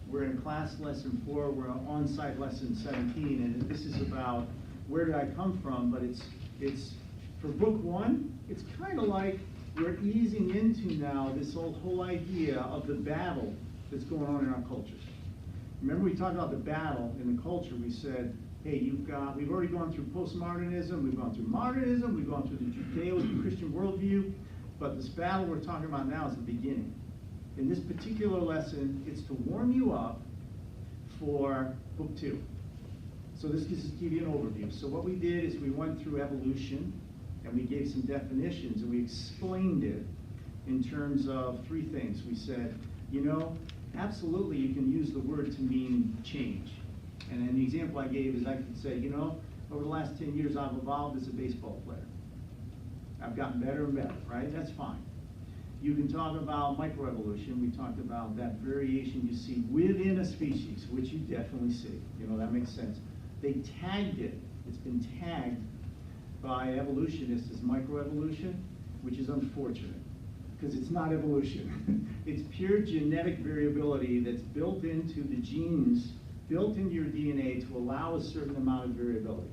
we're in class lesson 4, we're on-site lesson 17, and this is about where did I come from, but it's for book 1, it's kind of like we're easing into now this whole idea of the battle that's going on in our cultures. Remember we talked about the battle in the culture, we said, hey, we've already gone through postmodernism, we've gone through modernism, we've gone through the Judeo-Christian worldview, but this battle we're talking about now is the beginning. In this particular lesson, it's to warm you up for book 2. So this just give you an overview. So what we did is we went through evolution, and we gave some definitions, and we explained it in terms of 3 things. We said, absolutely you can use the word to mean change. And then the example I gave is I could say, over the last 10 years I've evolved as a baseball player. I've gotten better and better, right? That's fine. You can talk about microevolution. We talked about that variation you see within a species, which you definitely see. That makes sense. They tagged it. It's been tagged by evolutionists as microevolution, which is unfortunate because it's not evolution. It's pure genetic variability that's built into the genes, built into your DNA to allow a certain amount of variability.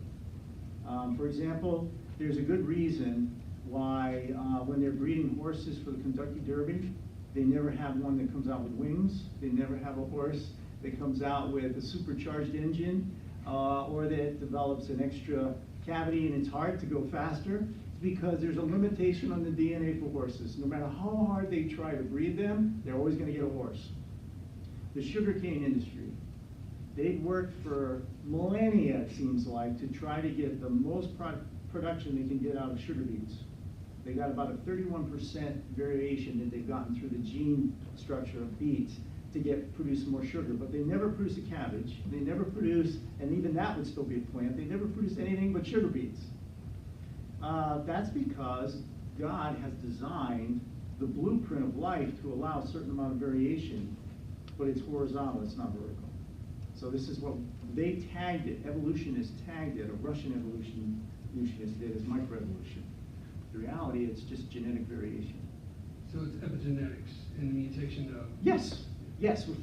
For example, there's a good reason why when they're breeding horses for the Kentucky Derby, they never have one that comes out with wings. They never have a horse that comes out with a supercharged engine or that develops an extra cavity in its heart to go faster. It's because there's a limitation on the DNA for horses. No matter how hard they try to breed them, they're always going to get a horse. The sugarcane industry, they've worked for millennia, it seems like, to try to get the most production they can get out of sugar beets. They got about a 31% variation that they've gotten through the gene structure of beets to produce more sugar, but they never produce a cabbage. They never produce, and even that would still be a plant, they never produce anything but sugar beets. That's because God has designed the blueprint of life to allow a certain amount of variation, but it's horizontal, it's not vertical. So this is what they tagged it, evolutionists tagged it, a Russian evolutionist did as microevolution. The reality, it's just genetic variation. So it's epigenetics and the mutation of... Yes.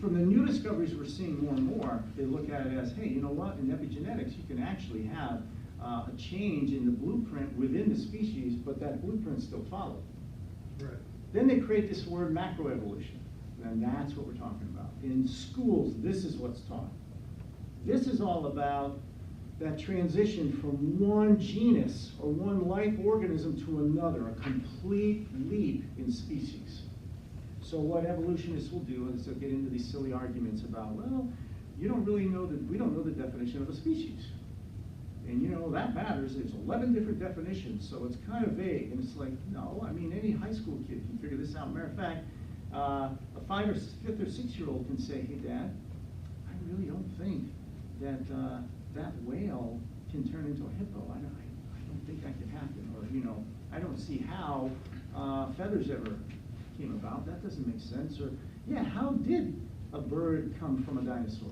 From the new discoveries we're seeing more and more, they look at it as, hey, you know what? In epigenetics, you can actually have a change in the blueprint within the species, but that blueprint's still followed. Right. Then they create this word macroevolution, and that's what we're talking about. In schools, this is what's taught. This is all about that transition from one genus or one life organism to another, a complete leap in species. So what evolutionists will do is they'll get into these silly arguments about, well, we don't know the definition of a species. And that matters. There's 11 different definitions, so it's kind of vague. And it's like, no, any high school kid can figure this out. Matter of fact, a 5th or 6-year-old can say, hey, Dad, I really don't think that that whale can turn into a hippo. I don't think that could happen. Or, I don't see how feathers ever came about. That doesn't make sense. Or, yeah, how did a bird come from a dinosaur?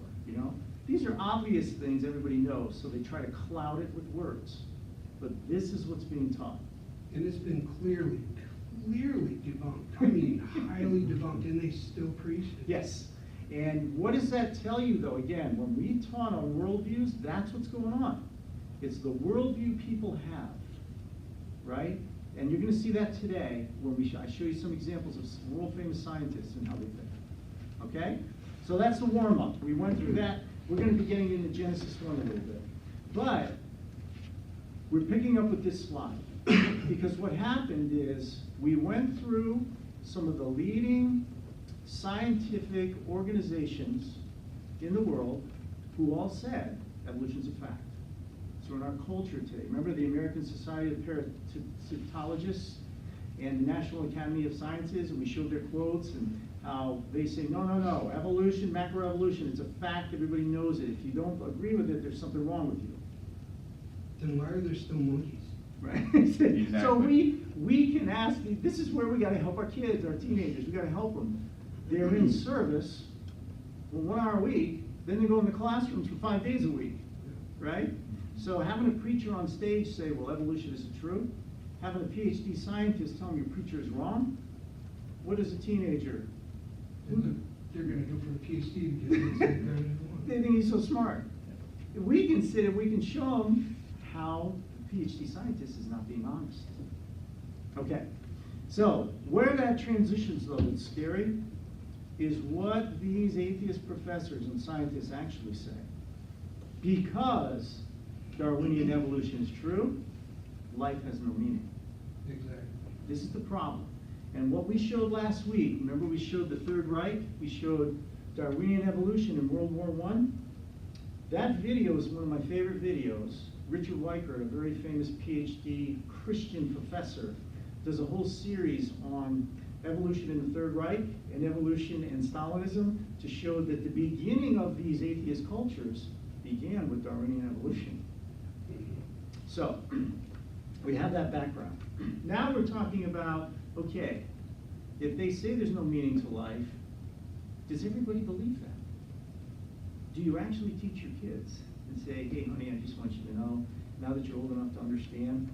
These are obvious things everybody knows, so they try to cloud it with words. But this is what's being taught. And it's been clearly debunked. Highly debunked, and they still preach it. Yes. And what does that tell you, though? Again, when we taught on worldviews, that's what's going on. It's the worldview people have, right? And you're going to see that today when I show you some examples of world-famous scientists and how they think. Okay? So that's the warm-up. We went through that. We're going to be getting into Genesis 1 a little bit. But we're picking up with this slide. Because what happened is we went through some of the leading scientific organizations in the world who all said evolution's a fact. So in our culture today, remember the American Society of Parasitologists and the National Academy of Sciences, and we showed their quotes and how they say, no, evolution, macroevolution, it's a fact, everybody knows it. If you don't agree with it, there's something wrong with you. Then why are there still monkeys? Right. Exactly. So we can ask, this is where we got to help our kids, our teenagers, we got to help them. They're in service for 1 hour a week, then they go in the classrooms for 5 days a week, right? So having a preacher on stage say, well, evolution isn't true, having a PhD scientist tell them your preacher is wrong, what is a teenager? They're going to go for the PhD because it's like better than one. They think he's so smart. We can sit and we can show them how a PhD scientist is not being honest. Okay, so where that transitions, though, it's scary, is what these atheist professors and scientists actually say. Because Darwinian evolution is true, life has no meaning. Exactly. This is the problem. And what we showed last week, remember we showed the Third Reich? We showed Darwinian evolution in World War I. That video is one of my favorite videos. Richard Weikert, a very famous PhD Christian professor, does a whole series on evolution in the Third Reich and evolution and Stalinism to show that the beginning of these atheist cultures began with Darwinian evolution. So, we have that background. Now we're talking about, okay, if they say there's no meaning to life, does everybody believe that? Do you actually teach your kids and say, hey, honey, I just want you to know, now that you're old enough to understand,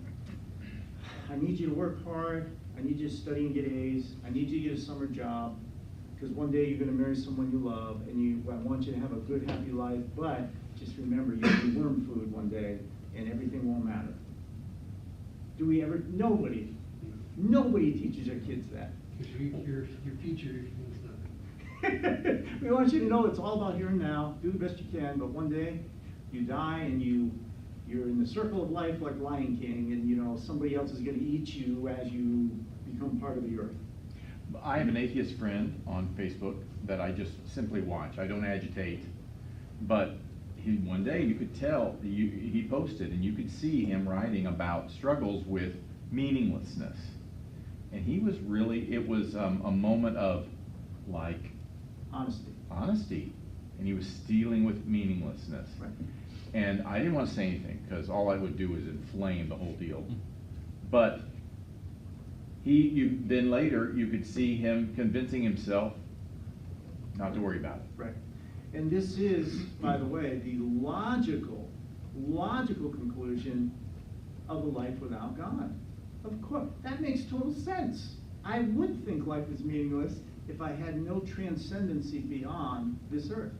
I need you to work hard, I need you to study and get A's, I need you to get a summer job, because one day you're going to marry someone you love, and I want you to have a good, happy life, but just remember, you'll be worm food one day, and everything won't matter. Do we ever? Nobody teaches their kids that. Because your future means nothing. We want you to know it's all about here and now. Do the best you can, but one day you die and you're in the circle of life like Lion King, and somebody else is going to eat you as you become part of the earth. I have an atheist friend on Facebook that I just simply watch. I don't agitate, but one day you could tell, he posted, and you could see him writing about struggles with meaninglessness. And he was really, it was a moment of, like, honesty. And he was dealing with meaninglessness. Right. And I didn't want to say anything, because all I would do is inflame the whole deal. But then later, you could see him convincing himself not to worry about it. Right. And this is, by the way, the logical conclusion of a life without God. Of course, that makes total sense. I would think life is meaningless if I had no transcendency beyond this earth.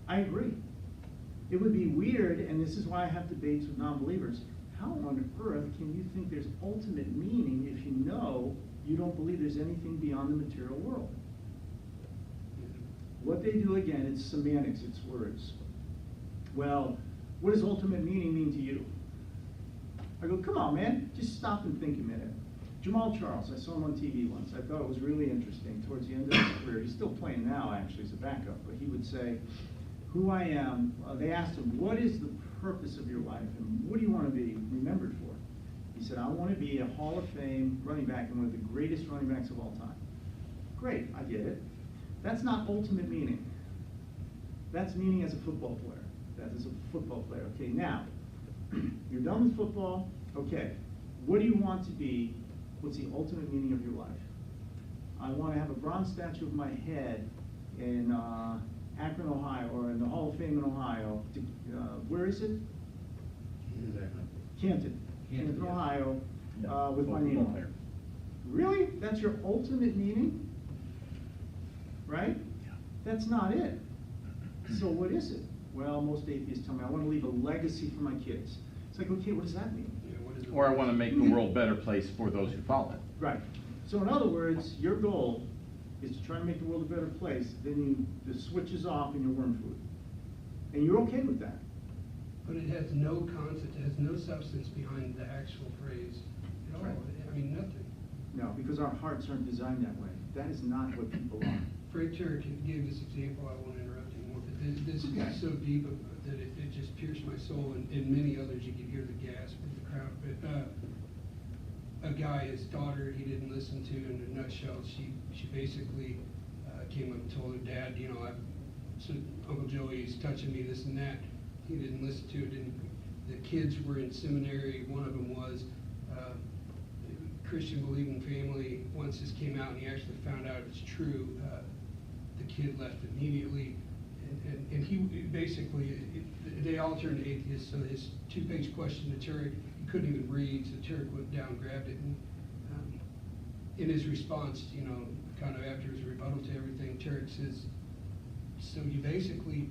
I agree. It would be weird, and this is why I have debates with non-believers. How on earth can you think there's ultimate meaning if you know you don't believe there's anything beyond the material world? What they do, again, it's semantics, it's words. Well, what does ultimate meaning mean to you? I go, come on, man, just stop and think a minute. Jamal Charles, I saw him on TV once. I thought it was really interesting. Towards the end of his career, he's still playing now, actually, as a backup, but he would say, who I am, they asked him, what is the purpose of your life, and what do you want to be remembered for? He said, I want to be a Hall of Fame running back and one of the greatest running backs of all time. Great, I get it. That's not ultimate meaning. That's meaning as a football player. That is a football player. Okay, now, you're done with football. Okay, what do you want to be? What's the ultimate meaning of your life? I want to have a bronze statue of my head in Akron, Ohio, or in the Hall of Fame in Ohio. Where is it? Compton, Ohio, with my name on it. Really? That's your ultimate meaning? Right? That's not it. So what is it? Well, most atheists tell me, I want to leave a legacy for my kids. It's like, okay, what does that mean? Or I want to make the world a better place for those who follow it. Right. So in other words, your goal is to try to make the world a better place. Then the switch is off and you're worm food. And you're okay with that. But it has no concept, it has no substance behind the actual phrase at all. Right. I mean, nothing. No, because our hearts aren't designed that way. That is not what people are. Fred Turk gave this example, I won't interrupt anymore, but this is so deep that it just pierced my soul, and many others, you could hear the gasp in the crowd. But a guy, his daughter, he didn't listen to, in a nutshell, she basically came up and told her dad, so Uncle Joey's touching me, this and that. He didn't listen to it, and the kids were in seminary. One of them was Christian believing family. Once this came out and he actually found out it's true, the kid left immediately, and he basically, they all turned atheists. So his 2-page question to Turek, he couldn't even read, so Turek went down, grabbed it, and in his response, kind of after his rebuttal to everything, Turek says, So you basically,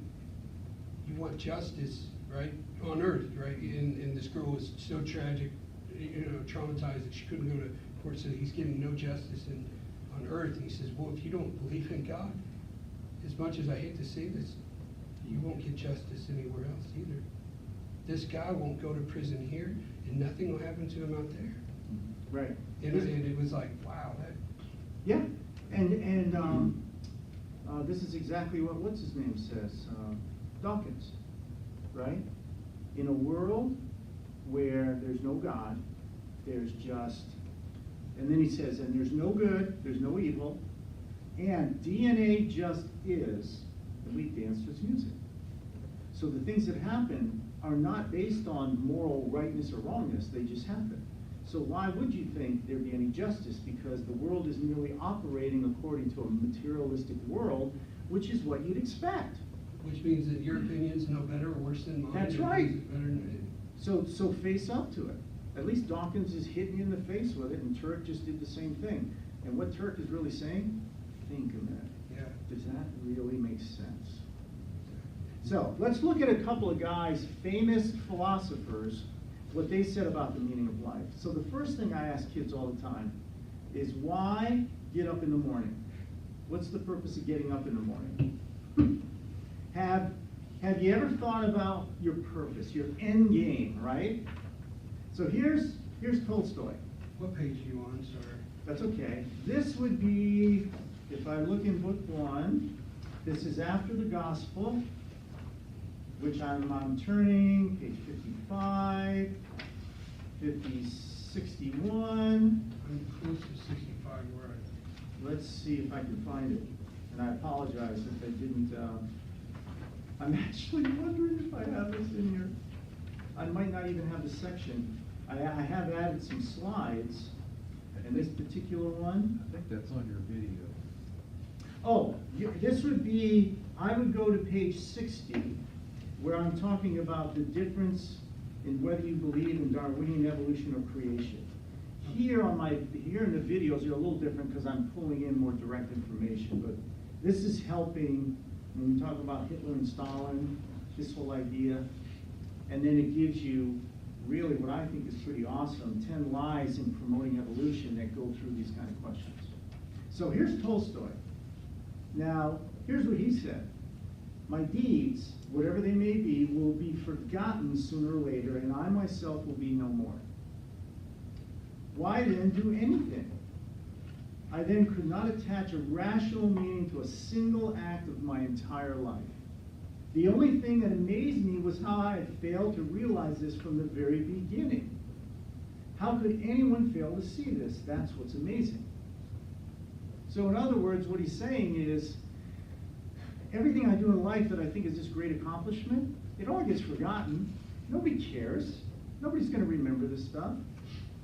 you want justice, right, on earth, right? And this girl was so tragic, traumatized that she couldn't go to court, so he's giving no justice on earth. And he says, well, if you don't believe in God, as much as I hate to say this, you won't get justice anywhere else either. This guy won't go to prison here, and nothing will happen to him out there. Right. And it was like, wow, that. Yeah, and this is exactly what's his name says, Dawkins, right? In a world where there's no God, there's just, and then he says, and there's no good, there's no evil, and DNA just is, and we dance to its music. So the things that happen are not based on moral rightness or wrongness, they just happen. So why would you think there'd be any justice? Because the world is merely operating according to a materialistic world, which is what you'd expect. Which means that your opinion's no better or worse than mine. That's Your right. opinion's better than So face up to it. At least Dawkins is hitting you in the face with it, and Turk just did the same thing. And what Turk is really saying, think a minute. Yeah. Does that really make sense? So let's look at a couple of guys, famous philosophers, what they said about the meaning of life. So the first thing I ask kids all the time is, why get up in the morning? What's the purpose of getting up in the morning? Have you ever thought about your purpose, your end game, right? So here's Tolstoy. What page are you on, sorry? That's okay. This would be, if I look in book 1, this is after the gospel, which I'm turning, page 55, 61. I'm close to 65 where I. Let's see if I can find it. And I apologize if I didn't. I'm actually wondering if I have this in here. I might not even have the section. I have added some slides. And this particular one. I think that's on your video. Oh, this would be, I would go to page 60, where I'm talking about the difference in whether you believe in Darwinian evolution or creation. Here in the videos, they're a little different because I'm pulling in more direct information, but this is helping when we talk about Hitler and Stalin, this whole idea, and then it gives you really what I think is pretty awesome, 10 lies in promoting evolution that go through these kind of questions. So here's Tolstoy. Now, here's what he said. My deeds, whatever they may be, will be forgotten sooner or later, and I myself will be no more. Why then do anything? I then could not attach a rational meaning to a single act of my entire life. The only thing that amazed me was how I had failed to realize this from the very beginning. How could anyone fail to see this? That's what's amazing. So in other words, what he's saying is, everything I do in life that I think is this great accomplishment, it all gets forgotten. Nobody cares. Nobody's going to remember this stuff.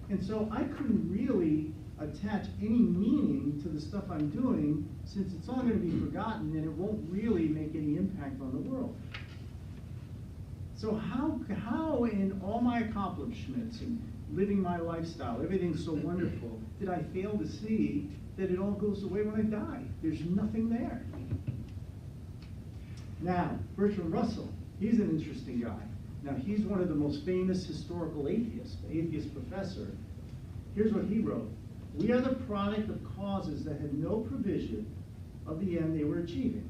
And so I couldn't really attach any meaning to the stuff I'm doing, since it's all going to be forgotten and it won't really make any impact on the world. So how in all my accomplishments and living my lifestyle, everything's so wonderful, did I fail to see that it all goes away when I die? There's nothing there. Now, Bertrand Russell, he's an interesting guy. Now, he's one of the most famous historical atheists, atheist professor. Here's what he wrote. We are the product of causes that had no provision of the end they were achieving.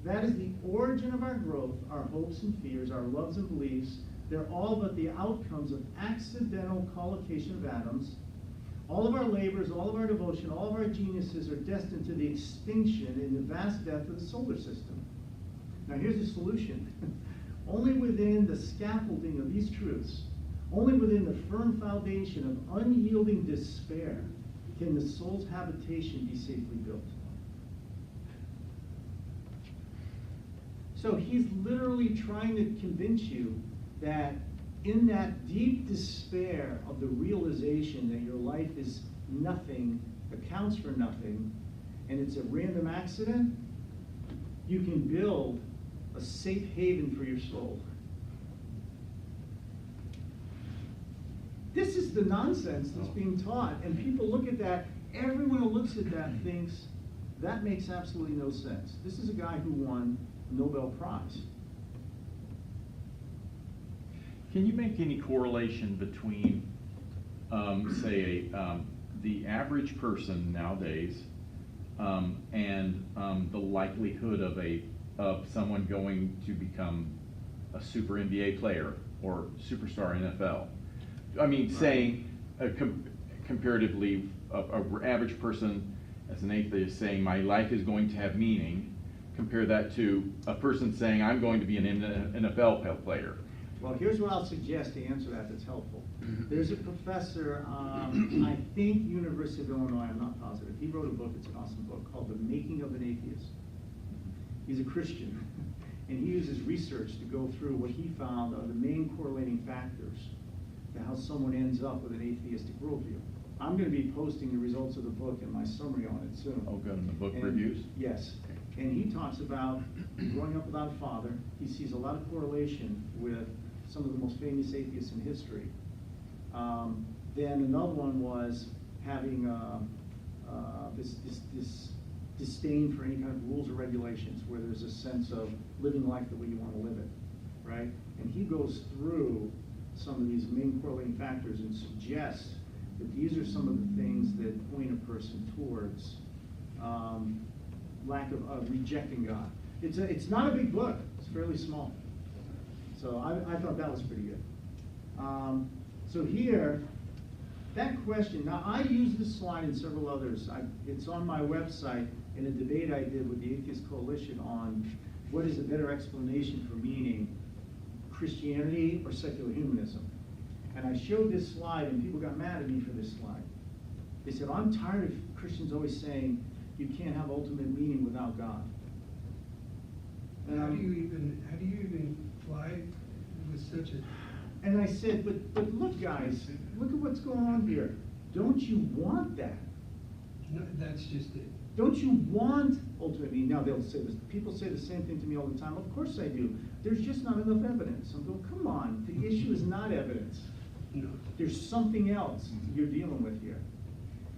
That is the origin of our growth, our hopes and fears, our loves and beliefs. They're all but the outcomes of accidental collocation of atoms. All of our labors, all of our devotion, all of our geniuses are destined to the extinction in the vast death of the solar system. Now here's the solution. Only within the scaffolding of these truths, only within the firm foundation of unyielding despair, can the soul's habitation be safely built. So he's literally trying to convince you that in that deep despair of the realization that your life is nothing, accounts for nothing, and it's a random accident, you can build a safe haven for your soul. This is the nonsense that's being taught, and people look at that, everyone who looks at that thinks, That makes absolutely no sense. This is a guy who won the Nobel Prize. Can you make any correlation between, say, the average person nowadays and the likelihood of someone going to become a super NBA player or superstar NFL? I mean, saying comparatively, a average person as an atheist saying my life is going to have meaning. Compare that to a person saying I'm going to be an NFL player. Well, here's what I'll suggest to answer that that's helpful. There's a professor, I think University of Illinois, I'm not positive. He wrote a book, it's an awesome book, called The Making of an Atheist. He's a Christian, and he uses research to go through what he found are the main correlating factors to how someone ends up with an atheistic worldview. I'm going to be posting the results of the book and my summary on it soon. Oh, good, in the book And- reviews? Yes. And he talks about growing up without a father. He sees a lot of correlation with some of the most famous atheists in history. Then another one was having this disdain for any kind of rules or regulations, where there's a sense of living life the way you want to live it, right? And he goes through some of these main correlating factors and suggests that these are some of the things that point a person towards lack of rejecting God. It's not a big book. It's fairly small. So I thought that was pretty good. So here, that question, now I use this slide and several others. It's on my website in a debate I did with the Atheist Coalition on what is a better explanation for meaning, Christianity or secular humanism. And I showed this slide and people got mad at me for this slide. They said, I'm tired of Christians always saying you can't have ultimate meaning without God. How do you even fly with such a... And I said, but look guys, look at what's going on here. Don't you want that? No, that's just it. Don't you want ultimate meaning? Now they'll say this, people say the same thing to me all the time. Of course I do. There's just not enough evidence. I'm going, come on, the issue is not evidence. No. There's something else you're dealing with here.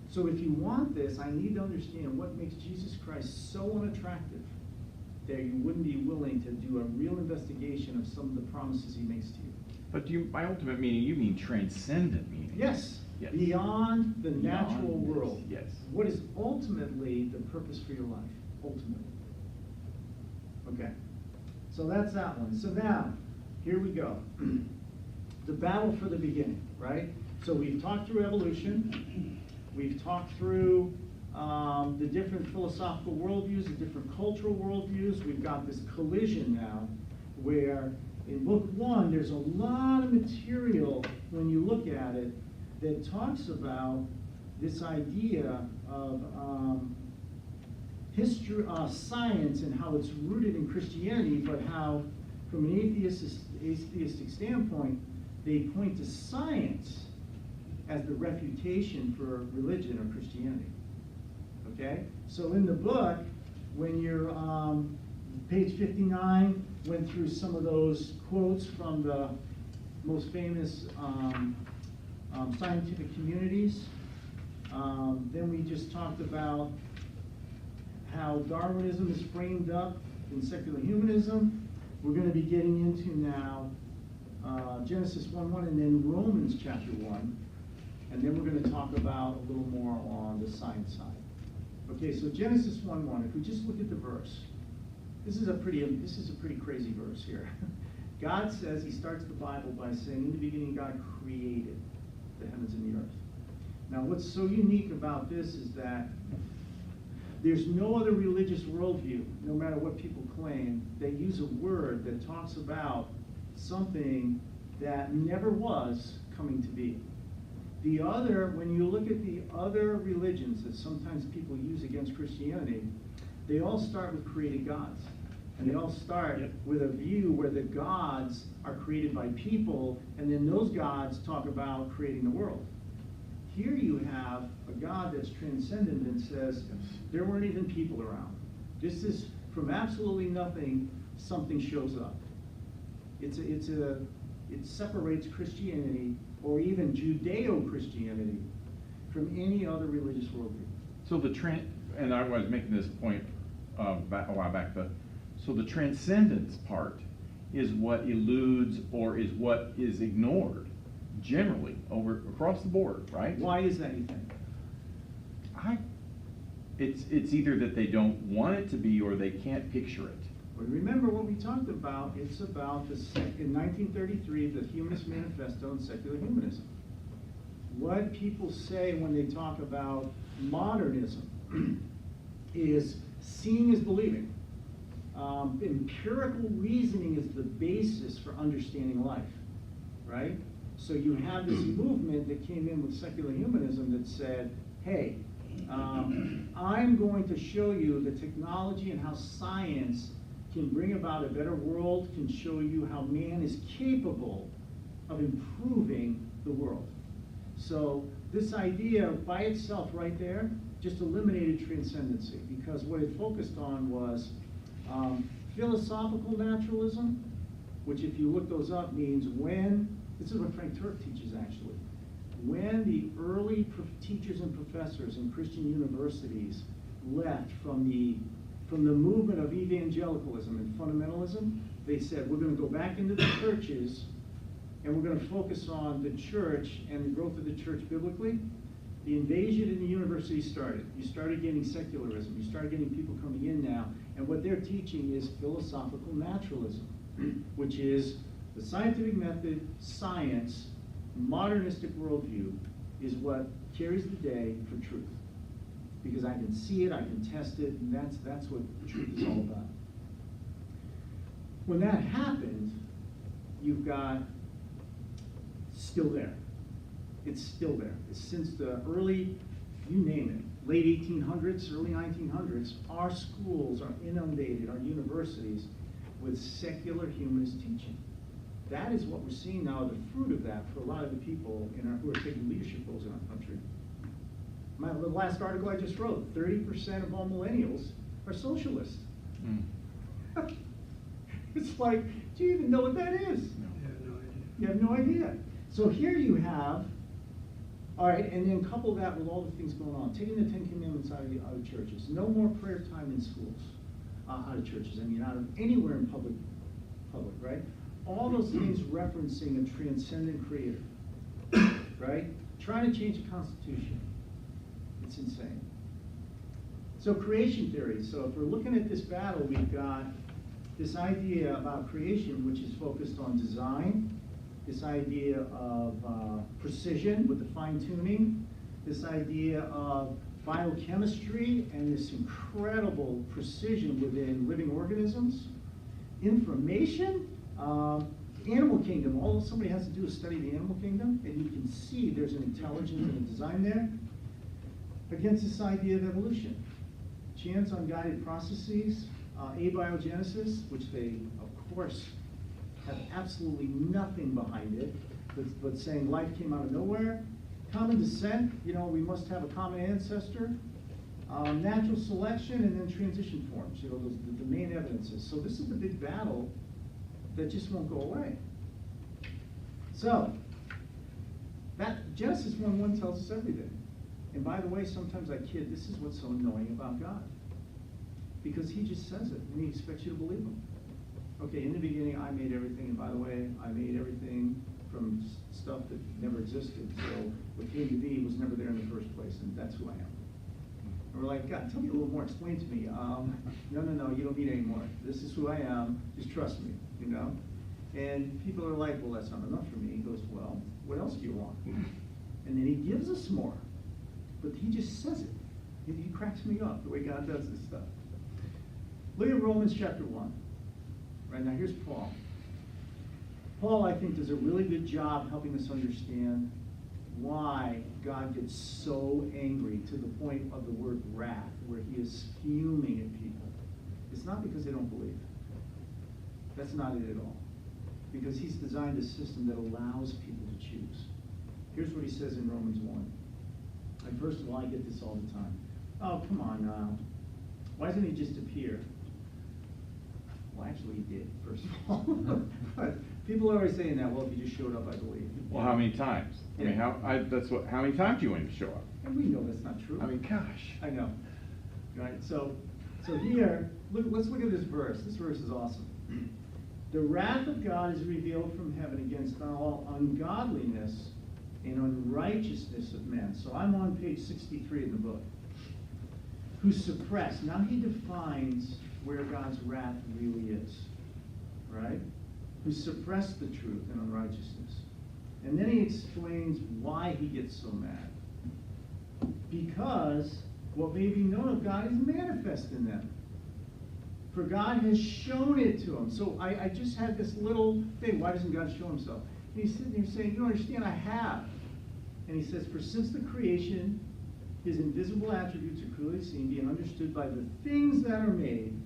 So if you want this, I need to understand what makes Jesus Christ so unattractive that you wouldn't be willing to do a real investigation of some of the promises he makes to you. But by ultimate meaning, you mean transcendent meaning? Yes, Yes. beyond the Beyond natural this, world. yes. What is ultimately the purpose for your life? Ultimately. Okay, so that's that one. So now, here we go. The battle for the beginning, right? So we've talked through evolution. We've talked through the different philosophical worldviews, the different cultural worldviews. We've got this collision now where in book one, there's a lot of material when you look at it that talks about this idea of history, science, and how it's rooted in Christianity, but how, from an atheistic standpoint, they point to science as the refutation for religion or Christianity. Okay? So in the book, when you're page 59, went through some of those quotes from the most famous scientific communities. Then we just talked about how Darwinism is framed up in secular humanism. We're going to be getting into now Genesis 1:1 and then Romans chapter 1. And then we're going to talk about a little more on the science side. Okay, so Genesis 1:1, if we just look at the verse, this is a pretty crazy verse here. God says, he starts the Bible by saying, in the beginning God created the heavens and the earth. Now what's so unique about this is that there's no other religious worldview, no matter what people claim, that use a word that talks about something that never was coming to be. The other, when you look at the other religions that sometimes people use against Christianity, they all start with created gods. And they all start with a view where the gods are created by people, and then those gods talk about creating the world. Here you have a God that's transcendent and says, there weren't even people around. This is, from absolutely nothing, something shows up. It separates Christianity, or even Judeo-Christianity, from any other religious worldview. So and I was making this point a while back, so the transcendence part is what eludes or is what is ignored generally across the board, right? Why is that, you think? It's either that they don't want it to be or they can't picture it. Well, remember what we talked about, it's about in 1933, the Humanist Manifesto and secular humanism. What people say when they talk about modernism is seeing is believing. Empirical reasoning is the basis for understanding life, right? So you have this movement that came in with secular humanism that said, hey, I'm going to show you the technology and how science can bring about a better world, can show you how man is capable of improving the world. So this idea by itself right there just eliminated transcendency, because what it focused on was philosophical naturalism, which if you look those up means this is what Frank Turk teaches actually, when the early teachers and professors in Christian universities left from the movement of evangelicalism and fundamentalism, they said, we're going to go back into the churches and we're going to focus on the church and the growth of the church biblically. The invasion in the university started. You started getting secularism. You started getting people coming in now. And what they're teaching is philosophical naturalism, which is the scientific method, science, modernistic worldview is what carries the day for truth. Because I can see it, I can test it, and that's what truth is all about. When that happened, you've got still there. It's still there. It's since the early, you name it, late 1800s, early 1900s, our schools are inundated, our universities, with secular humanist teaching. That is what we're seeing now, the fruit of that for a lot of the people who are taking leadership roles in our country. The last article I just wrote, 30% of all millennials are socialists. Mm. It's like, do you even know what that is? No. I have no idea. You have no idea. So here you have, all right, and then couple that with all the things going on. Taking the 10 Commandments out of churches. No more prayer time in schools, out of churches. I mean, out of anywhere in public, right? All those things referencing a transcendent creator, right? Trying to change the Constitution. It's insane. So creation theory. So if we're looking at this battle, we've got this idea about creation, which is focused on design, this idea of precision with the fine-tuning, this idea of biochemistry and this incredible precision within living organisms, information, animal kingdom. All somebody has to do is study the animal kingdom, and you can see there's an intelligence and a design there, against this idea of evolution. Chance unguided processes, abiogenesis, which they, of course, have absolutely nothing behind it, but saying life came out of nowhere. Common descent, we must have a common ancestor. Natural selection, and then transition forms, the main evidences. So this is the big battle that just won't go away. So, that Genesis 1:1 tells us everything. And by the way, sometimes I kid, this is what's so annoying about God. Because he just says it, and he expects you to believe him. Okay, in the beginning, I made everything, and by the way, I made everything from stuff that never existed. So what came to be was never there in the first place, and that's who I am. And we're like, God, tell me a little more, explain to me. No, you don't need any more. This is who I am, just trust me, And people are like, well, that's not enough for me. He goes, well, what else do you want? And then he gives us more. But he just says it. He cracks me up the way God does this stuff. Look at Romans chapter 1. Right now, here's Paul. Paul, I think, does a really good job helping us understand why God gets so angry to the point of the word wrath, where he is fuming at people. It's not because they don't believe. That's not it at all. Because he's designed a system that allows people to choose. Here's what he says in Romans 1. And first of all, I get this all the time. Oh, come on now. Why doesn't he just appear? Well, actually, he did, first of all. But people are always saying that. Well, if he just showed up, I believe. Well, how many times? I mean, how many times do you want him to show up? And we know that's not true. I mean, gosh. I know. Right? So here, let's look at this verse. This verse is awesome. The wrath of God is revealed from heaven against all ungodliness and unrighteousness of men. So I'm on page 63 in the book. Who suppress. Now he defines where God's wrath really is. Right? Who suppress the truth and unrighteousness. And then he explains why he gets so mad. Because what may be known of God is manifest in them. For God has shown it to him. So I just had this little thing. Why doesn't God show himself? And he's sitting there saying, you don't understand, I have. And he says, for since the creation, his invisible attributes are clearly seen, being understood by the things that are made,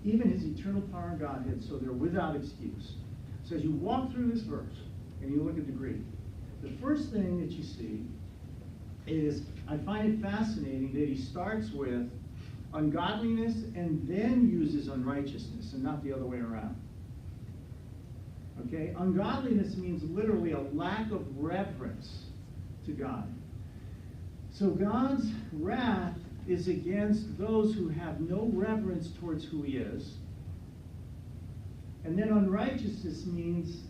even his eternal power and Godhead, so they're without excuse. So as you walk through this verse, and you look at the Greek, the first thing that you see is, I find it fascinating that he starts with ungodliness and then uses unrighteousness and not the other way around. Okay? Ungodliness means literally a lack of reverence to God. So God's wrath is against those who have no reverence towards who he is. And then unrighteousness means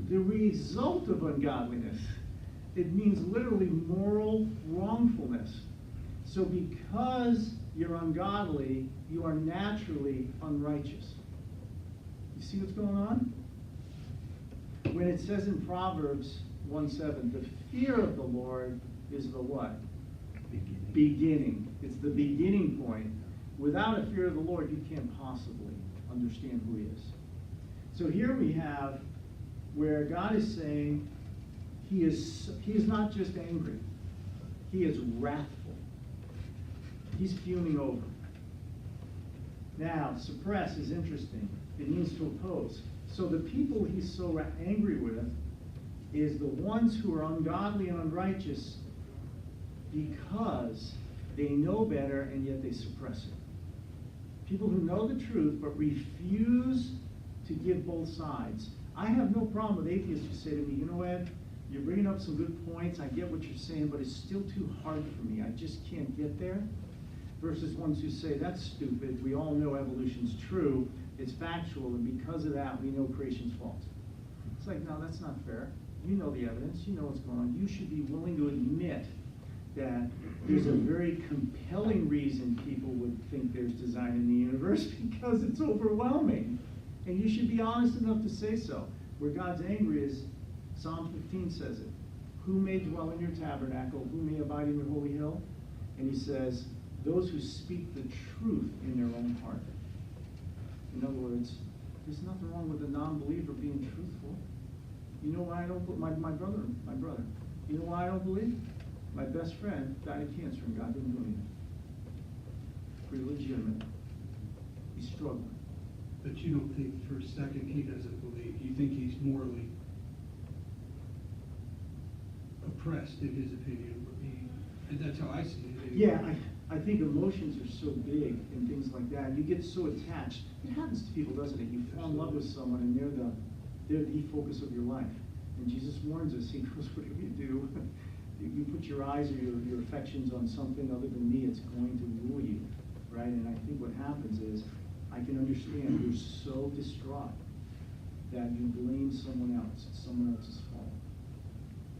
the result of ungodliness. It means literally moral wrongfulness. So because you're ungodly, you are naturally unrighteous. You see what's going on? When it says in Proverbs 1:7, the fear of the Lord is the what? Beginning. It's the beginning point. Without a fear of the Lord, you can't possibly understand who he is. So here we have where God is saying he is not just angry. He is wrathful. He's fuming over. Now, suppress is interesting. It means to oppose. So the people he's so angry with is the ones who are ungodly and unrighteous because they know better and yet they suppress it. People who know the truth but refuse to give both sides. I have no problem with atheists who say to me, you know, Ed, you're bringing up some good points. I get what you're saying, but it's still too hard for me. I just can't get there. Versus ones who say, that's stupid. We all know evolution's true. It's factual, and because of that, we know creation's false. It's like, no, that's not fair. You know the evidence. You know what's going on. You should be willing to admit that there's a very compelling reason people would think there's design in the universe because it's overwhelming. And you should be honest enough to say so. Where God's angry is, Psalm 15 says it. Who may dwell in your tabernacle? Who may abide in your holy hill? And he says, those who speak the truth in their own heart. In other words, there's nothing wrong with a non-believer being truthful. You know why I don't put my brother. You know why I don't believe? My best friend died of cancer and God didn't do anything. Pretty legitimate. He's struggling. But you don't think for a second he doesn't believe. You think he's morally oppressed in his opinion. That's how I see it. Anyway. Yeah, I think emotions are so big and things like that. You get so attached. It happens to people, doesn't it? You fall in love with someone and they're the focus of your life. And Jesus warns us. He goes, whatever you do, you put your eyes or your affections on something other than me, it's going to rule you, right? And I think what happens is, I can understand you're so distraught that you blame someone else. It's someone else's fault.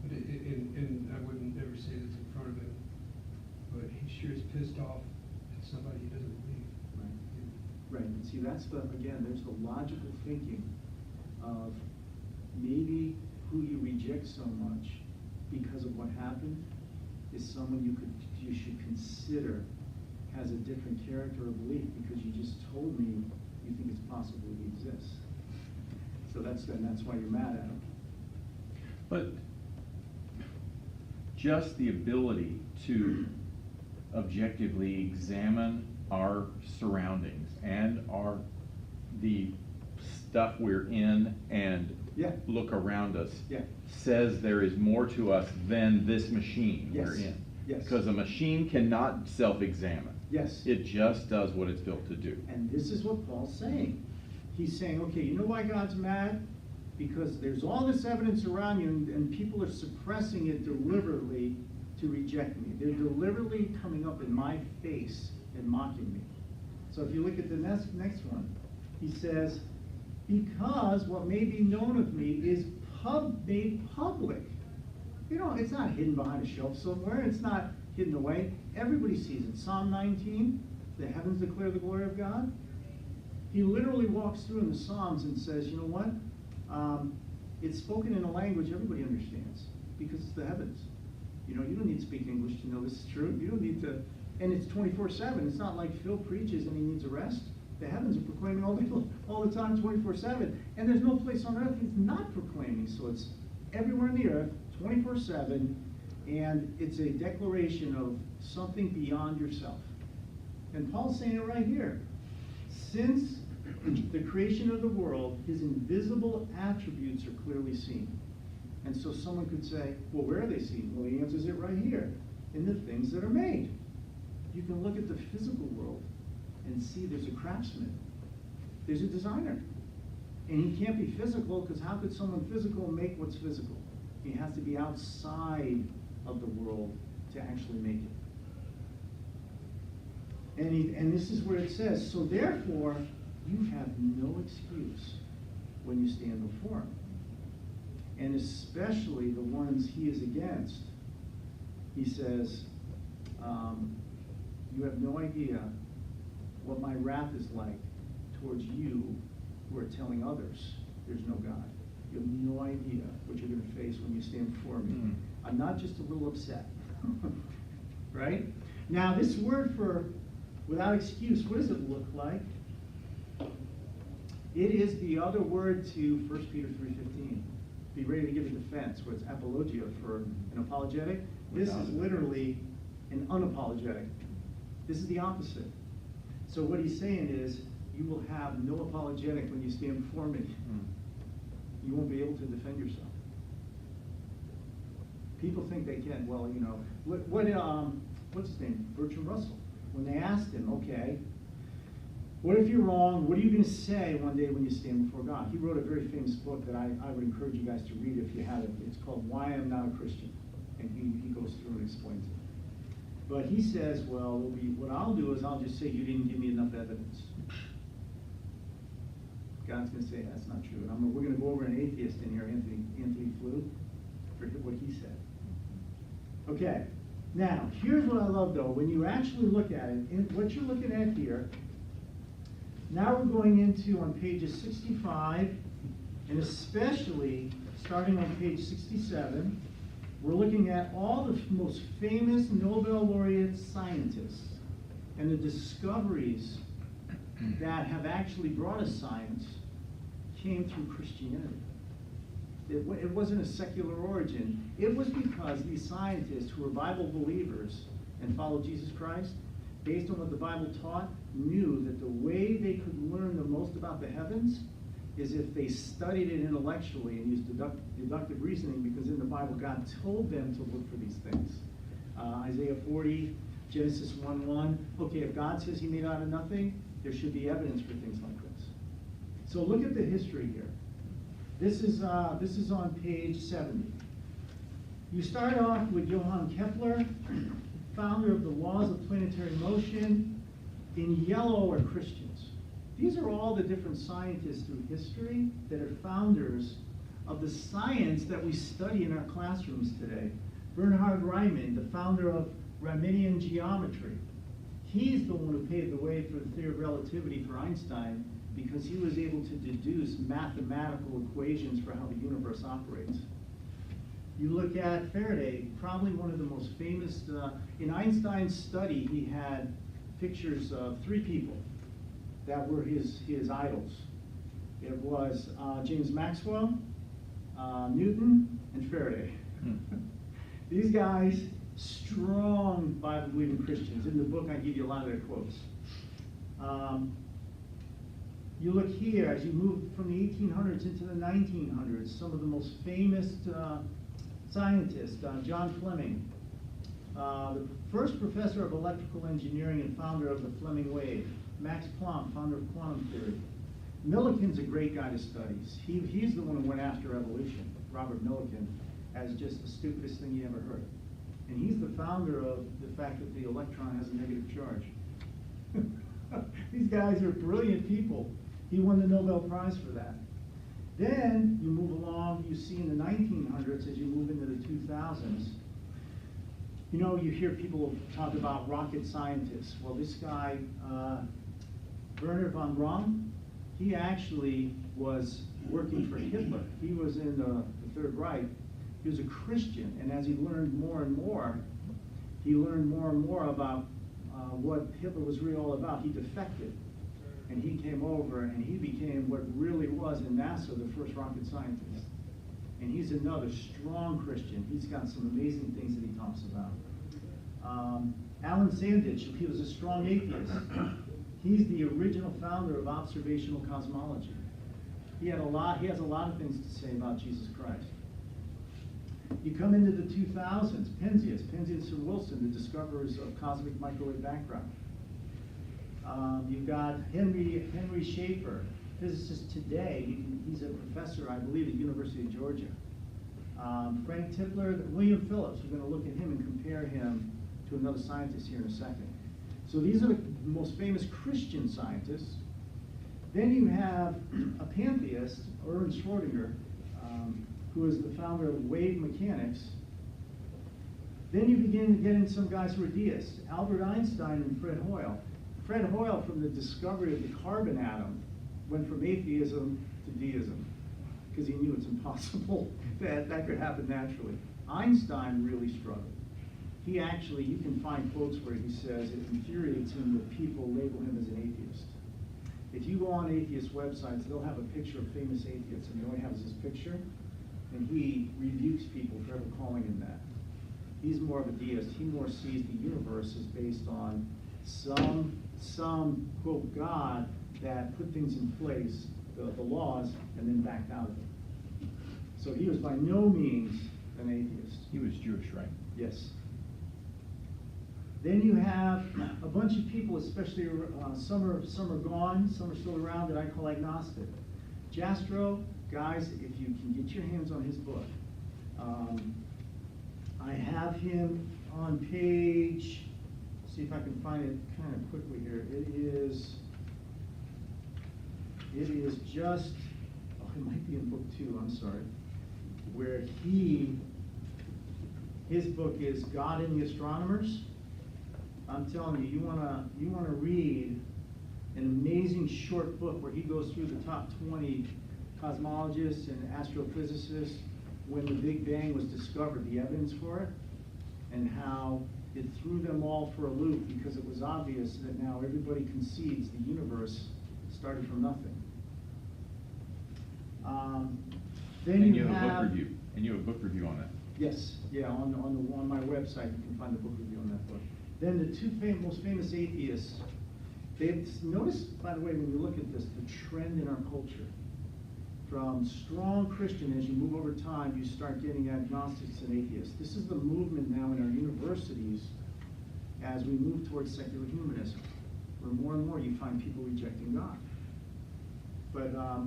But and I wouldn't ever say this in front of him, but he sure is pissed off at somebody he doesn't believe. Right. Right. And see, that's there's the logical thinking of maybe who you reject so much because of what happened is someone you should consider has a different character or belief because you just told me you think it's possible he exists. So that's why you're mad at him. But just the ability to objectively examine our surroundings and the stuff we're in and look around us says there is more to us than this machine we're in. Yes. Because a machine cannot self-examine. Yes. It just does what it's built to do. And this is what Paul's saying. He's saying, okay, you know why God's mad? Because there's all this evidence around you and people are suppressing it deliberately to reject me. They're deliberately coming up in my face and mocking me. So if you look at the next one, he says, because what may be known of me is made public. You know, it's not hidden behind a shelf somewhere. It's not hidden away. Everybody sees it. Psalm 19, the heavens declare the glory of God. He literally walks through in the Psalms and says, you know what? It's spoken in a language everybody understands because it's the heavens. You know, you don't need to speak English to know this is true. You don't need to, and it's 24/7. It's not like Phil preaches and he needs a rest. The heavens are proclaiming all the time, 24/7. And there's no place on earth he's not proclaiming. So it's everywhere in the earth, 24/7, and it's a declaration of something beyond yourself. And Paul's saying it right here. Since the creation of the world, his invisible attributes are clearly seen. And so someone could say, well, where are they seen? Well, he answers it right here, in the things that are made. You can look at the physical world and see there's a craftsman. There's a designer. And he can't be physical, because how could someone physical make what's physical? He has to be outside of the world to actually make it. And this is where it says, so therefore, you have no excuse when you stand before him. And especially the ones he is against. He says, you have no idea what my wrath is like towards you who are telling others there's no God. You have no idea what you're going to face when you stand before me. Mm-hmm. I'm not just a little upset. Right? Now, this word for without excuse, what does it look like? It is the other word to 1 Peter 3:15. Be ready to give a defense, where it's apologia for an apologetic. This is literally an unapologetic. This is the opposite. So what he's saying is, you will have no apologetic when you stand before me. You won't be able to defend yourself. People think they can. Well, you know, what's his name? Bertrand Russell. When they asked him, okay, what if you're wrong? What are you going to say one day when you stand before God? He wrote a very famous book that I would encourage you guys to read if you haven't. It's called Why I'm Not a Christian. And he goes through and explains it. But he says, well, what I'll do is I'll just say you didn't give me enough evidence. God's going to say that's not true. And we're going to go over an atheist in here, Anthony Flew, for what he said. Okay. Now, here's what I love, though. When you actually look at it, what you're looking at here, now we're going into on pages 65, and especially starting on page 67, we're looking at all the most famous Nobel laureate scientists and the discoveries that have actually brought us science came through Christianity. It wasn't a secular origin. It was because these scientists who were Bible believers and followed Jesus Christ, based on what the Bible taught, knew that the way they could learn the most about the heavens is if they studied it intellectually and used deductive reasoning, because in the Bible God told them to look for these things. Isaiah 40, Genesis 1:1. Okay, if God says he made out of nothing, there should be evidence for things like this. So look at the history here. This is on page 70. You start off with Johann Kepler, founder of the laws of planetary motion. In yellow are Christians. These are all the different scientists through history that are founders of the science that we study in our classrooms today. Bernhard Riemann, the founder of Riemannian geometry. He's the one who paved the way for the theory of relativity for Einstein, because he was able to deduce mathematical equations for how the universe operates. You look at Faraday, probably one of the most famous, in Einstein's study, he had pictures of three people that were his idols. It was James Maxwell, Newton, and Faraday. These guys, strong Bible-believing Christians. In the book, I give you a lot of their quotes. You look here, as you move from the 1800s into the 1900s, some of the most famous scientists, John Fleming, the first professor of electrical engineering and founder of the Fleming wave, Max Planck, founder of quantum theory. Millikan's a great guy to study. He's the one who went after evolution, Robert Millikan, as just the stupidest thing you ever heard. And he's the founder of the fact that the electron has a negative charge. These guys are brilliant people. He won the Nobel Prize for that. Then you move along, you see in the 1900s, as you move into the 2000s, you know, you hear people talk about rocket scientists. Well, this guy, Werner von Braun, he actually was working for Hitler. He was in the Third Reich. He was a Christian, and as he learned more and more, he learned more and more about what Hitler was really all about. He defected, and he came over, and he became what really was in NASA the first rocket scientist. And he's another strong Christian. He's got some amazing things that he talks about. Alan Sandage, he was a strong atheist. He's the original founder of observational cosmology. He has a lot of things to say about Jesus Christ. You come into the 2000s, Penzias and Wilson, the discoverers of cosmic microwave background. You've got Henry Schaefer, physicist today. He's a professor, I believe, at University of Georgia. Frank Tipler, William Phillips. We're going to look at him and compare him to another scientist here in a second. So these are the most famous Christian scientists. Then you have a pantheist, Erwin Schrödinger, who is the founder of wave mechanics. Then you begin to get in some guys who are deists, Albert Einstein and Fred Hoyle. Fred Hoyle, from the discovery of the carbon atom, went from atheism to deism, because he knew it's impossible that could happen naturally. Einstein really struggled. He actually, you can find quotes where he says it infuriates him that people label him as an atheist. If you go on atheist websites, they'll have a picture of famous atheists, and he only has this picture, and he rebukes people for ever calling him that. He's more of a deist. He more sees the universe as based on some quote God that put things in place, the laws, and then backed out of it. So he was by no means an atheist. He was Jewish, right? Yes. Then you have a bunch of people, especially some are gone, some are still around, that I call agnostic. Jastrow, guys, if you can get your hands on his book. I have him on page, see if I can find it kind of quickly here. It is just, it might be in book 2, I'm sorry, where his book is God and the Astronomers. I'm telling you, you wanna read an amazing short book where he goes through the top 20 cosmologists and astrophysicists when the Big Bang was discovered, the evidence for it, and how it threw them all for a loop because it was obvious that now everybody concedes the universe started from nothing. Then And you have a have book review. And you have a book review on that. Yes, yeah, on my website you can find the book review on that book. Then the two most famous atheists, notice, by the way, when you look at this, the trend in our culture. From strong Christian, as you move over time, you start getting agnostics and atheists. This is the movement now in our universities as we move towards secular humanism, where more and more you find people rejecting God. But I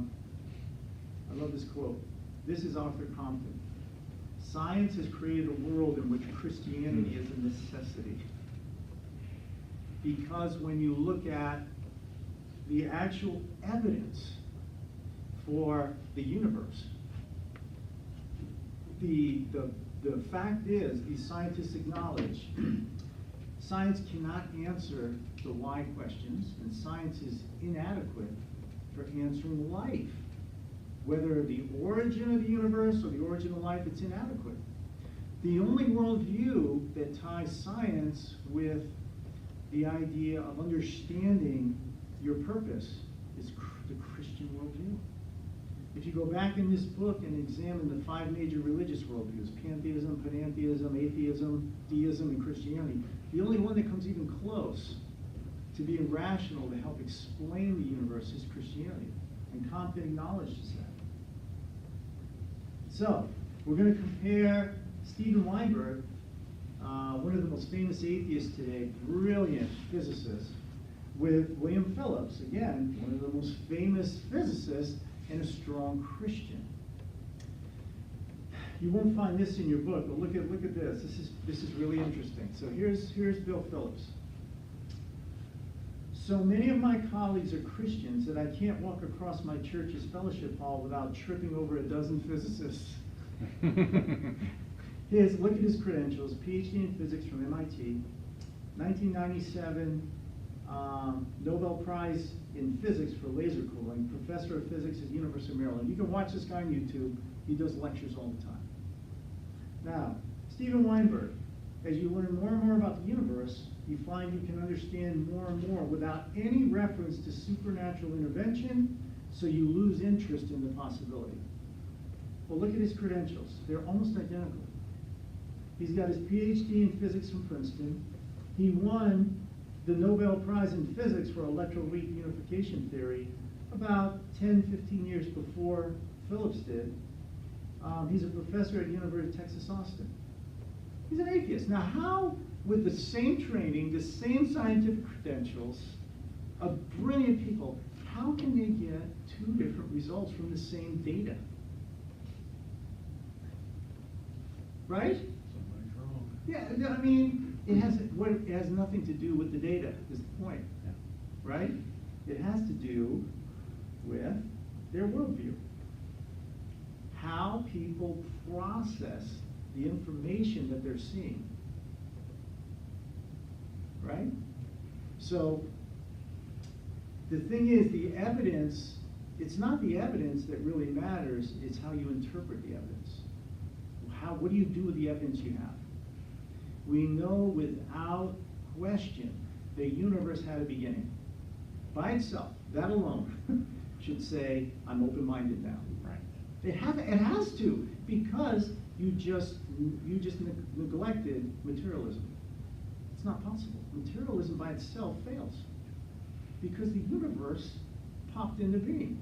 love this quote. This is Arthur Compton. Science has created a world in which Christianity is a necessity. Because when you look at the actual evidence for the universe, the fact is, these scientists acknowledge science cannot answer the why questions, and science is inadequate for answering life. Whether the origin of the universe or the origin of life, it's inadequate. The only worldview that ties science with the idea of understanding your purpose is the Christian worldview. If you go back in this book and examine the 5 major religious worldviews, pantheism, panentheism, atheism, deism, and Christianity, the only one that comes even close to being rational to help explain the universe is Christianity. And Compton acknowledges that. So, we're going to compare Stephen Weinberg, one of the most famous atheists today, brilliant physicist, with William Phillips, again, one of the most famous physicists and a strong Christian. You won't find this in your book, but look at this. This is really interesting. So here's Bill Phillips. So many of my colleagues are Christians that I can't walk across my church's fellowship hall without tripping over a dozen physicists. Look at his credentials: PhD in physics from MIT, 1997 Nobel Prize in physics for laser cooling, professor of physics at the University of Maryland. You can watch this guy on YouTube. He does lectures all the time. Now, Steven Weinberg, as you learn more and more about the universe, you find you can understand more and more without any reference to supernatural intervention, so you lose interest in the possibility. Well, look at his credentials. They're almost identical. He's got his PhD in physics from Princeton. He won the Nobel Prize in physics for electroweak unification theory about 10, 15 years before Phillips did. He's a professor at University of Texas, Austin. He's an atheist. Now, how, with the same training, the same scientific credentials, of brilliant people, how can they get two different results from the same data? Right? Somebody's wrong. Yeah, I mean, it has nothing to do with the data, is the point. Yeah. Right? It has to do with their worldview. How people process the information that they're seeing. Right? So, the thing is, the evidence, it's not the evidence that really matters, it's how you interpret the evidence. What do you do with the evidence you have? We know without question the universe had a beginning. By itself, that alone should say, I'm open-minded now. Right. It has to, because you just neglected materialism. It's not possible. Materialism by itself fails, because the universe popped into being.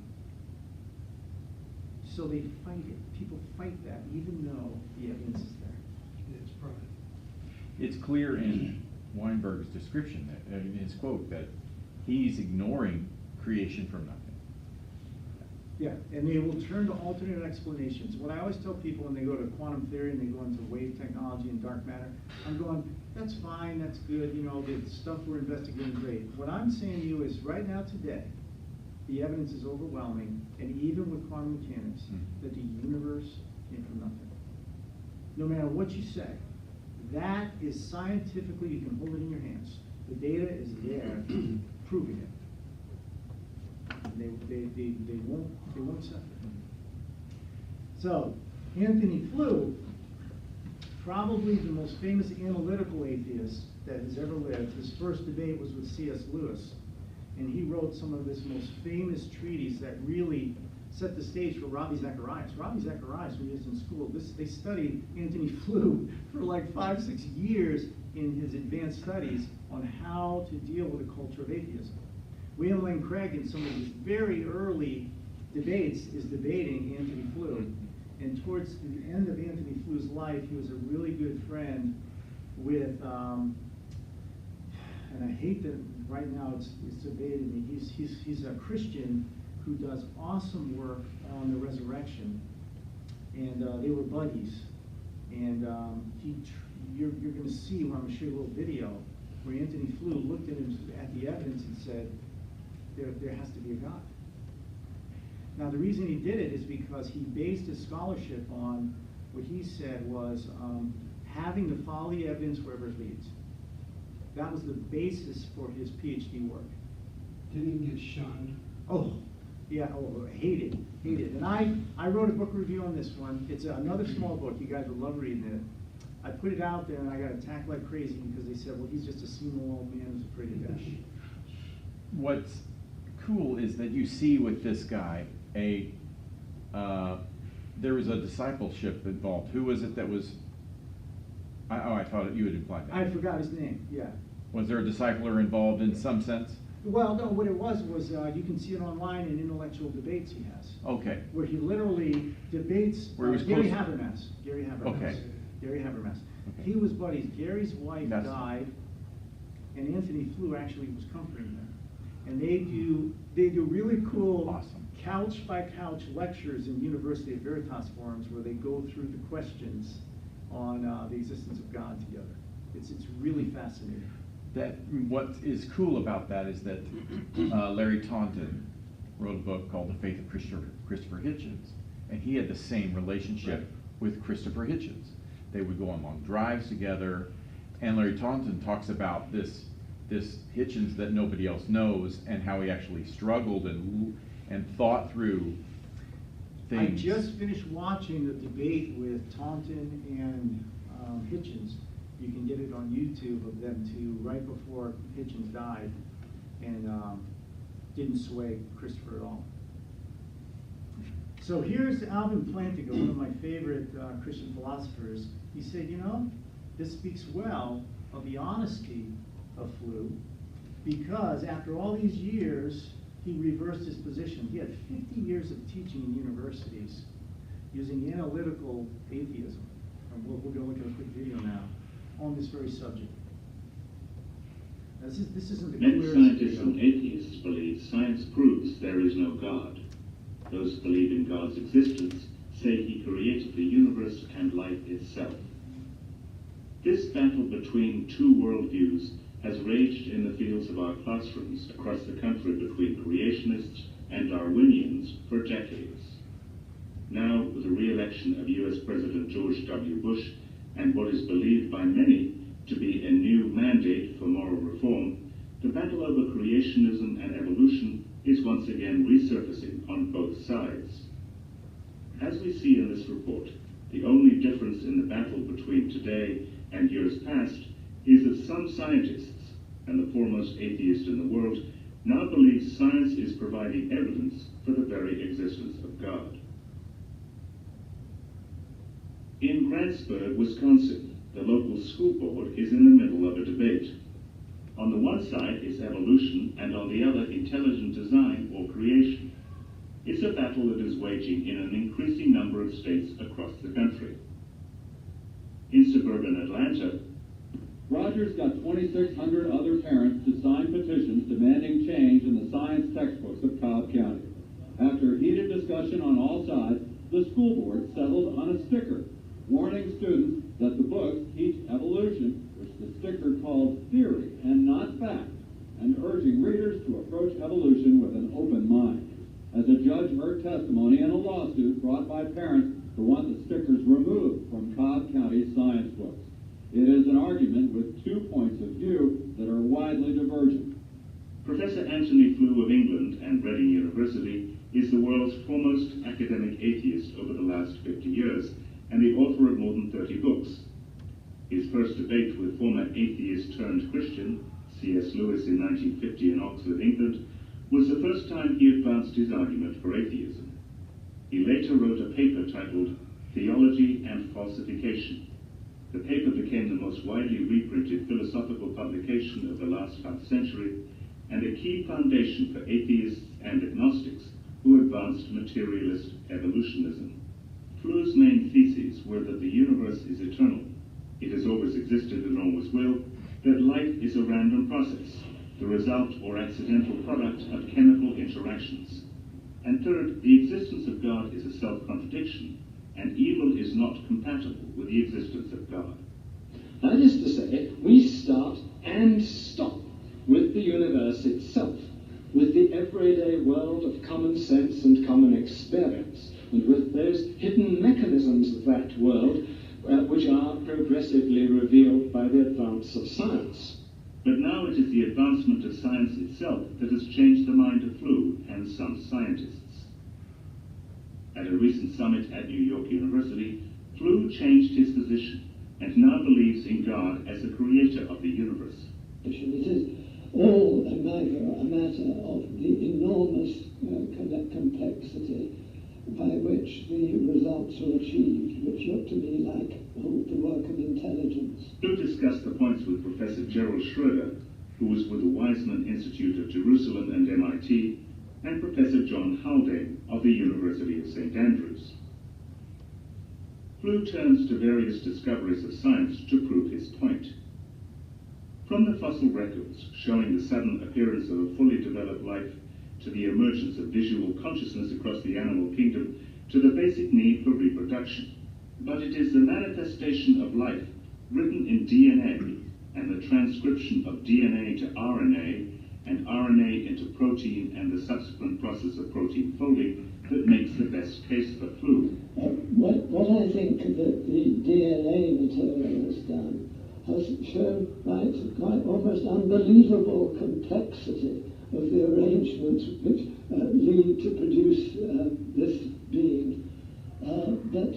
So they fight it. People fight that, even though the evidence is there. It's pride. It's clear in Weinberg's description, that, in his quote, that he's ignoring creation from nothing. Yeah, and they will turn to alternate explanations. What I always tell people when they go to quantum theory and they go into wave technology and dark matter, I'm going, that's fine, that's good, you know, the stuff we're investigating, great. What I'm saying to you is, right now, today, the evidence is overwhelming, and even with quantum mechanics, that the universe came from nothing. No matter what you say, that is scientifically, you can hold it in your hands. The data is there, proving it. They won't accept it. So, Anthony Flew, probably the most famous analytical atheist that has ever lived. His first debate was with C.S. Lewis, and he wrote some of his most famous treatises that really set the stage for Ravi Zacharias. Ravi Zacharias, when he was in school, they studied Anthony Flew for like 5-6 years in his advanced studies on how to deal with a culture of atheism. William Lane Craig, in some of his very early debates, is debating Anthony Flew. And towards the end of Anthony Flew's life, he was a really good friend with, and I hate that right now it's debated me. He's a Christian who does awesome work on the resurrection, and they were buddies. And you're going to see, when I'm going to show you a little video, where Anthony Flew looked at the evidence and said, there has to be a God. Now, the reason he did it is because he based his scholarship on what he said was having to follow the evidence wherever it leads. That was the basis for his PhD work. Didn't he get shunned? Oh, yeah, hated. And I wrote a book review on this one. It's another small book. You guys would love reading it. I put it out there, and I got attacked like crazy because they said, well, he's just a senile old man who's afraid to die. What's cool is that you see with this guy there was a discipleship involved. Who was it that was? I thought you had implied that. I forgot his name. Yeah. Was there a discipler involved in some sense? Well, no. What it was you can see it online in intellectual debates he has. Okay. Where he literally debates. Where he was Gary close- Habermas. Gary Habermas. Okay. Gary Habermas. Okay. He was buddies. Gary's wife That's- died, and Anthony Flew actually was comforting them. And they do really cool Awesome. couch by couch lectures in University of Veritas forums where they go through the questions on the existence of God together. It's really fascinating. what is cool about that is that Larry Taunton wrote a book called The Faith of Christopher Hitchens, and he had the same relationship with Christopher Hitchens. They would go on long drives together, and Larry Taunton talks about this Hitchens that nobody else knows, and how he actually struggled and thought through things. I just finished watching the debate with Taunton and Hitchens. You can get it on YouTube of them two right before Hitchens died, and didn't sway Christopher at all. So here's Alvin Plantinga, one of my favorite Christian philosophers. He said, you know, this speaks well of the honesty of Flew, because after all these years, he reversed his position. He had 50 years of teaching in universities using analytical atheism. And we're going to look at a quick video now on this very subject. Now, this isn't the Many clearest scientists video. and atheists believe science proves there is no God. Those who believe in God's existence say he created the universe and life itself. This battle between two worldviews has raged in the fields of our classrooms across the country between creationists and Darwinians for decades. Now, with the re-election of US President George W. Bush and what is believed by many to be a new mandate for moral reform, the battle over creationism and evolution is once again resurfacing on both sides. As we see in this report, the only difference in the battle between today and years past is that some scientists, and the foremost atheist in the world, now believe science is providing evidence for the very existence of God. In Grantsburg, Wisconsin, the local school board is in the middle of a debate. On the one side is evolution, and on the other intelligent design or creation. It's a battle that is waging in an increasing number of states across the country. In suburban Atlanta, Rogers got 2,600 other parents to sign petitions demanding change in the science textbooks of Cobb County. After heated discussion on all sides, the school board settled on a sticker warning students that the books teach evolution, which the sticker called theory and not fact, and urging readers to approach evolution with an open mind. As a judge heard testimony in a lawsuit brought by parents who want the stickers removed from Cobb County science books. It is an argument with 2 points of view that are widely divergent. Professor Anthony Flew of England and Reading University is the world's foremost academic atheist over the last 50 years and the author of more than 30 books. His first debate with former atheist-turned-Christian C.S. Lewis in 1950 in Oxford, England, was the first time he advanced his argument for atheism. He later wrote a paper titled Theology and Falsification. The paper became the most widely reprinted philosophical publication of the last half century and a key foundation for atheists and agnostics who advanced materialist evolutionism. Flew's main theses were that the universe is eternal, it has always existed and always will, that life is a random process, the result or accidental product of chemical interactions. And third, the existence of God is a self-contradiction, and evil is not compatible with the existence of God. That is to say, we start and stop with the universe itself, with the everyday world of common sense and common experience, and with those hidden mechanisms of that world which are progressively revealed by the advance of science. But now it is the advancement of science itself that has changed the mind of Flew and some scientists. At a recent summit at New York University, Flew changed his position and now believes in God as the creator of the universe. It is all a matter of the enormous complexity by which the results are achieved, which look to me like the work of intelligence. Flew discussed the points with Professor Gerald Schroeder, who was with the Weizmann Institute of Jerusalem and MIT, and Professor John Haldane of the University of St. Andrews. Flew turns to various discoveries of science to prove his point. From the fossil records showing the sudden appearance of a fully developed life to the emergence of visual consciousness across the animal kingdom to the basic need for reproduction. But it is the manifestation of life written in DNA and the transcription of DNA to RNA and RNA into protein and the subsequent process of protein folding that makes the best case for flu. What I think that the DNA material has done has shown quite almost unbelievable complexity of the arrangements which lead to produce this being. That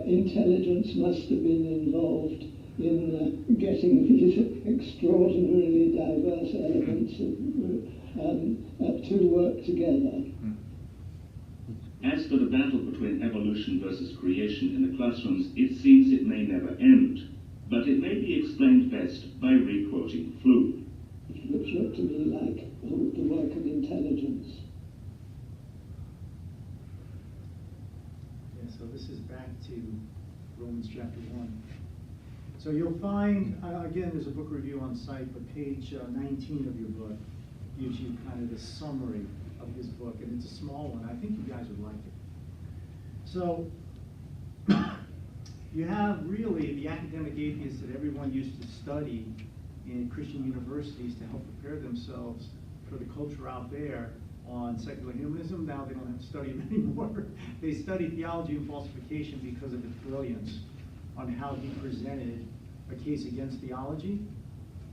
intelligence must have been involved in getting these extraordinarily diverse elements to work together. As for the battle between evolution versus creation in the classrooms, it seems it may never end, but it may be explained best by re-quoting Flu. Which looked to me like the work of intelligence. Yeah, so this is back to Romans chapter 1. So you'll find, again, there's a book review on site, but page 19 of your book gives you kind of the summary of his book, and it's a small one. I think you guys would like it. So you have really the academic atheists that everyone used to study in Christian universities to help prepare themselves for the culture out there on secular humanism. Now they don't have to study it anymore. They study theology and falsification because of its brilliance on how he presented a case against theology.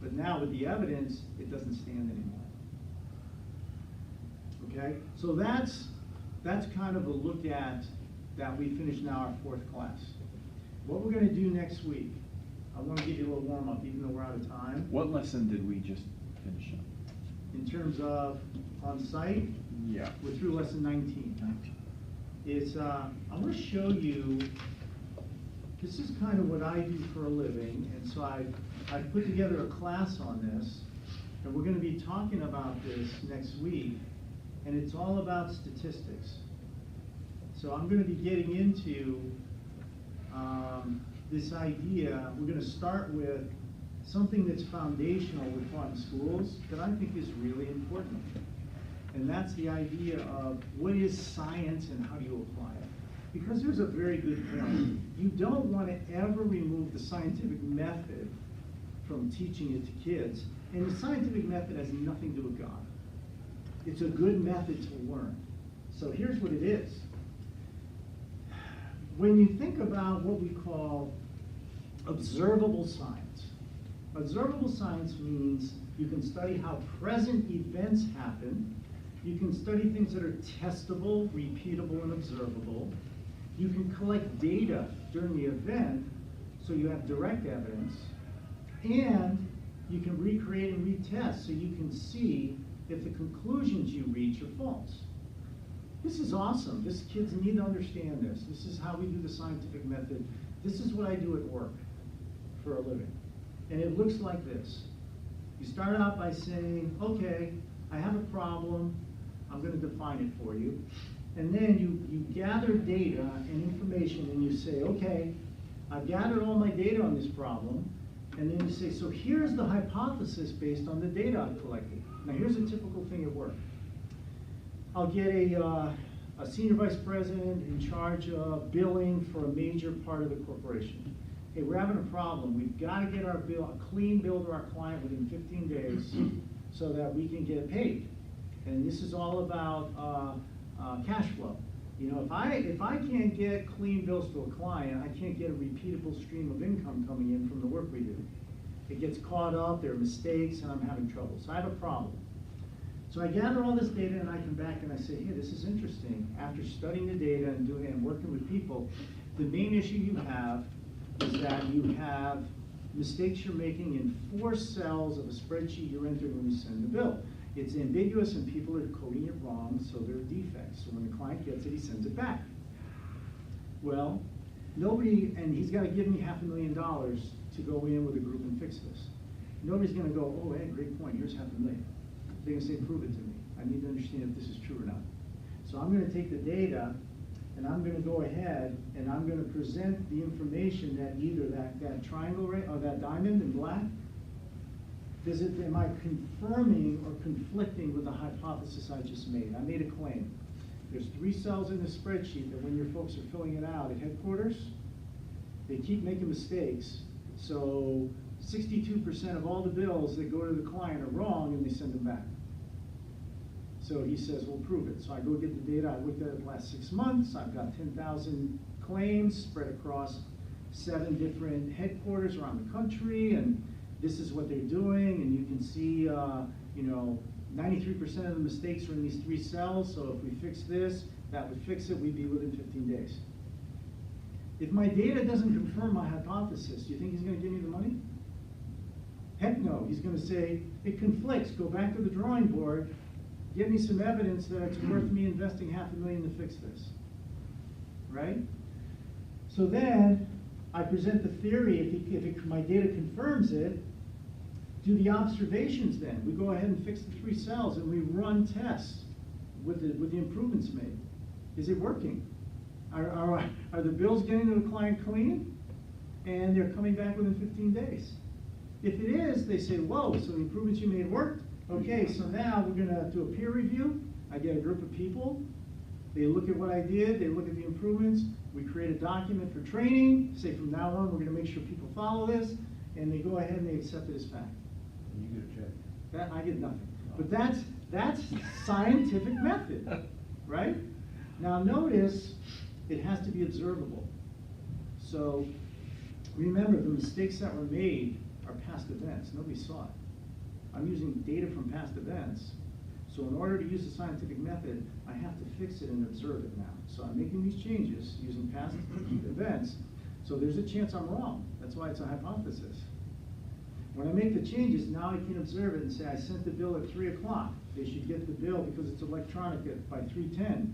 But now with the evidence, it doesn't stand anymore. Okay, so that's kind of a look at that. We finished now our fourth class. What we're going to do next week, I want to give you a little warm up, even though we're out of time. What lesson did we just finish up? In terms of on site, Yeah. we're through lesson 19. It's I want to show you. This is kind of what I do for a living, and so I've put together a class on this, and we're going to be talking about this next week. And it's all about statistics. So I'm going to be getting into this idea. We're going to start with something that's foundational with taught in schools that I think is really important. And that's the idea of what is science and how do you apply it? Because there's a very good point. You don't want to ever remove the scientific method from teaching it to kids. And the scientific method has nothing to do with God. It's a good method to learn. So here's what it is. When you think about what we call observable science means you can study how present events happen. You can study things that are testable, repeatable, and observable. You can collect data during the event, so you have direct evidence. And you can recreate and retest, so you can see if the conclusions you reach are false. This is awesome. Kids need to understand this. This is how we do the scientific method. This is what I do at work for a living. And it looks like this. You start out by saying, okay, I have a problem. I'm going to define it for you. And then you gather data and information and you say, okay, I've gathered all my data on this problem. And then you say, so here's the hypothesis based on the data I've collected. Now here's a typical thing at work. I'll get a senior vice president in charge of billing for a major part of the corporation. Hey, we're having a problem. We've got to get our bill, a clean bill to our client within 15 days so that we can get paid. And this is all about cash flow. You know, if I can't get clean bills to a client, I can't get a repeatable stream of income coming in from the work we do. It gets caught up, there are mistakes, and I'm having trouble. So I have a problem. So I gather all this data and I come back and I say, hey, this is interesting. After studying the data and doing and working with people, the main issue you have is that you have mistakes you're making in 4 cells of a spreadsheet you're entering when you send the bill. It's ambiguous and people are coding it wrong, so there are defects. So when the client gets it, he sends it back. Well, nobody, and he's got to give me $500,000 to go in with a group and fix this. Nobody's going to go, oh, hey, great point, here's $500,000. They're going to say, prove it to me. I need to understand if this is true or not. So I'm going to take the data and I'm going to go ahead and I'm going to present the information that either that triangle or that diamond in black, am I confirming or conflicting with the hypothesis I just made? I made a claim. There's 3 cells in the spreadsheet that when your folks are filling it out at headquarters, they keep making mistakes. So 62% of all the bills that go to the client are wrong, and they send them back. So he says, well, prove it. So I go get the data. I looked at it the last 6 months. I've got 10,000 claims spread across 7 different headquarters around the country, and this is what they're doing. And you can see, 93% of the mistakes are in these 3 cells. So if we fix this, that would fix it. We'd be within 15 days. If my data doesn't confirm my hypothesis, do you think he's going to give me the money? Heck no. He's going to say, it conflicts. Go back to the drawing board. Give me some evidence that it's worth me investing $500,000 to fix this. Right? So then I present the theory. If my data confirms it, do the observations then. We go ahead and fix the 3 cells, and we run tests with the improvements made. Is it working? Are the bills getting to the client clean? And they're coming back within 15 days. If it is, they say, whoa, so the improvements you made worked? Okay, so now we're going to do a peer review. I get a group of people. They look at what I did. They look at the improvements. We create a document for training. Say from now on, we're going to make sure people follow this. And they go ahead and they accept it as fact. And you get a check. That, I get nothing. But that's scientific method, right? Now notice, it has to be observable. So remember, the mistakes that were made are past events. Nobody saw it. I'm using data from past events. So in order to use the scientific method, I have to fix it and observe it now. So I'm making these changes using past events. So there's a chance I'm wrong. That's why it's a hypothesis. When I make the changes, now I can observe it and say, I sent the bill at 3 o'clock. They should get the bill because it's electronic by 3:10.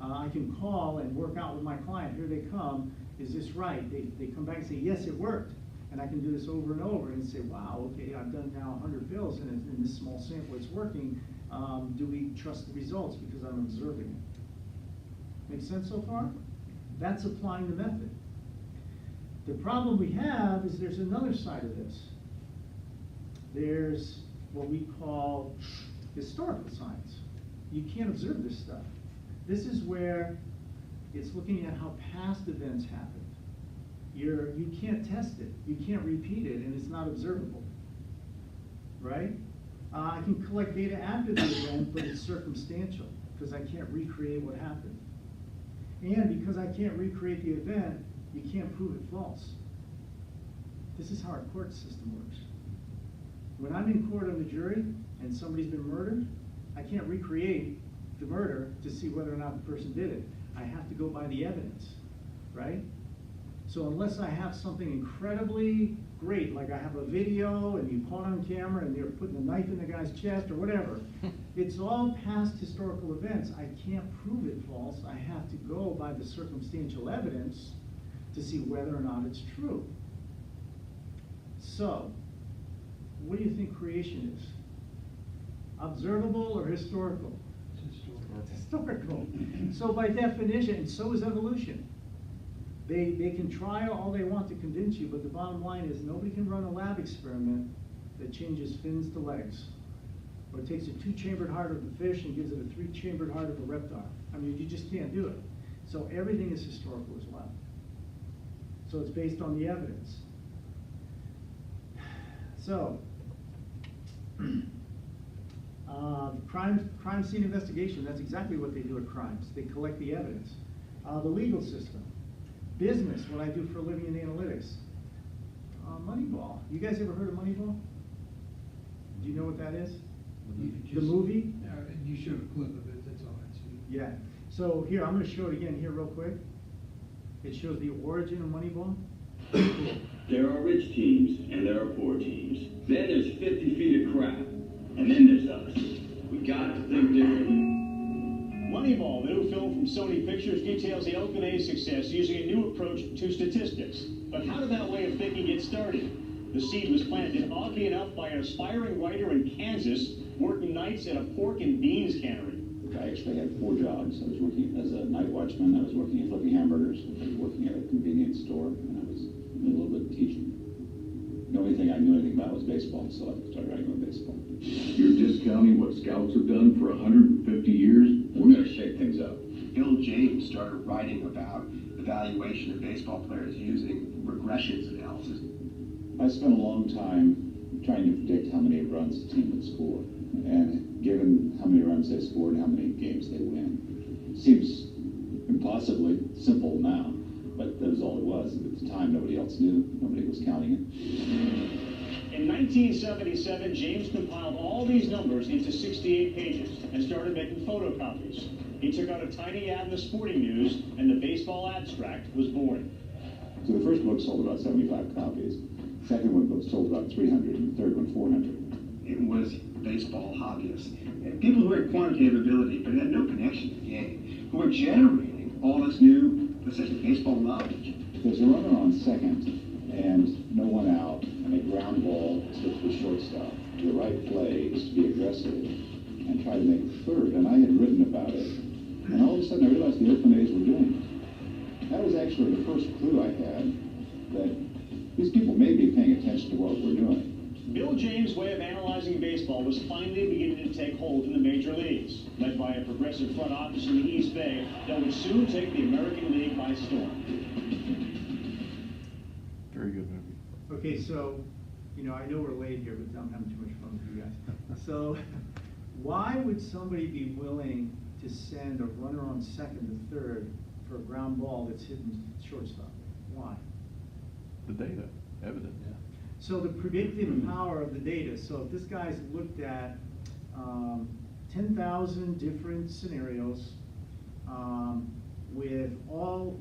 I can call and work out with my client. Here they come. Is this right? They come back and say, yes, it worked. And I can do this over and over and say, wow, okay, I've done now 100 bills, and in this small sample it's working. Do we trust the results because I'm observing it? Make sense so far? That's applying the method. The problem we have is there's another side of this. There's what we call historical science. You can't observe this stuff. This is where it's looking at how past events happened. You can't test it, you can't repeat it, and it's not observable, right? I can collect data after the event, but it's circumstantial, because I can't recreate what happened. And because I can't recreate the event, you can't prove it false. This is how our court system works. When I'm in court on the jury, and somebody's been murdered, I can't recreate the murder to see whether or not the person did it. I have to go by the evidence, right? So unless I have something incredibly great, like I have a video and you caught on camera and they're putting a knife in the guy's chest or whatever, it's all past historical events. I can't prove it false. I have to go by the circumstantial evidence to see whether or not it's true. So, what do you think creation is? Observable or historical? It's historical. So by definition, and so is evolution. They can try all they want to convince you, but the bottom line is nobody can run a lab experiment that changes fins to legs, or takes a 2-chambered heart of a fish and gives it a 3-chambered heart of a reptile. I mean, you just can't do it. So everything is historical as well. So it's based on the evidence. So, crime scene investigation, that's exactly what they do at crimes. They collect the evidence. The legal system. Business, what I do for a living in analytics. Moneyball. You guys ever heard of Moneyball? Do you know what that is? The movie? You showed a clip of it, that's all I'd seen. Yeah. So here, I'm going to show it again here real quick. It shows the origin of Moneyball. There are rich teams and there are poor teams. Then there's 50 feet of crap. And then there's us. We got to think differently. Moneyball, the new film from Sony Pictures, details the Oakland A's success using a new approach to statistics. But how did that way of thinking get started? The seed was planted, oddly enough, by an aspiring writer in Kansas working nights at a pork and beans cannery. I actually had 4 jobs. I was working as a night watchman, I was working at flipping hamburgers, I was working at a convenience store, and I was in a little bit of teaching. The only thing I knew anything about was baseball, so I started writing about baseball. You're discounting what scouts have done for 150 years? We're going to shake things up. Bill James started writing about evaluation of baseball players using regressions analysis. I spent a long time trying to predict how many runs a team would score. And given how many runs they scored and how many games they win, seems impossibly simple now, but that was all it was. At the time, nobody else knew. Nobody was counting it. In 1977, James compiled all these numbers into 68 pages and started making photocopies. He took out a tiny ad in the Sporting News, and the Baseball Abstract was born. So the first book sold about 75 copies. The second one sold about 300, and the third one 400. It was baseball hobbyists, people who had quantitative ability but had no connection to the game, who were generating all this new, let's say, baseball knowledge. There's a runner on second, and no one out, and a ground ball to the shortstop. The right play is to be aggressive and try to make third, and I had written about it, and all of a sudden I realized the Oakland A's were doing it. That was actually the first clue I had that these people may be paying attention to what we're doing. Bill James' way of analyzing baseball was finally beginning to take hold in the major leagues, led by a progressive front office in the East Bay that would soon take the American League by storm. Very good movie. Okay, so, I know we're late here, but I'm having too much fun with you guys. So, why would somebody be willing to send a runner on second to third for a ground ball that's hitting shortstop? Why? The data, evident. Yeah. So the predictive power of the data. So if this guy's looked at 10,000 different scenarios with all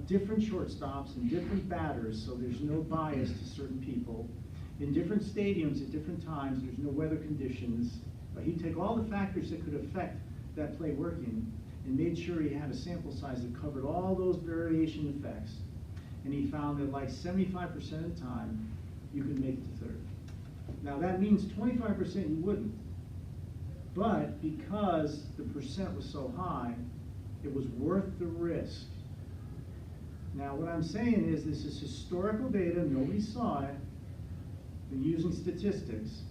different shortstops and different batters, so there's no bias to certain people, in different stadiums at different times, there's no weather conditions. He'd take all the factors that could affect that play working and made sure he had a sample size that covered all those variation effects. And he found that like 75% of the time, you could make it to third. Now that means 25% you wouldn't. But because the percent was so high, it was worth the risk. Now what I'm saying is this is historical data, nobody saw it, been using statistics,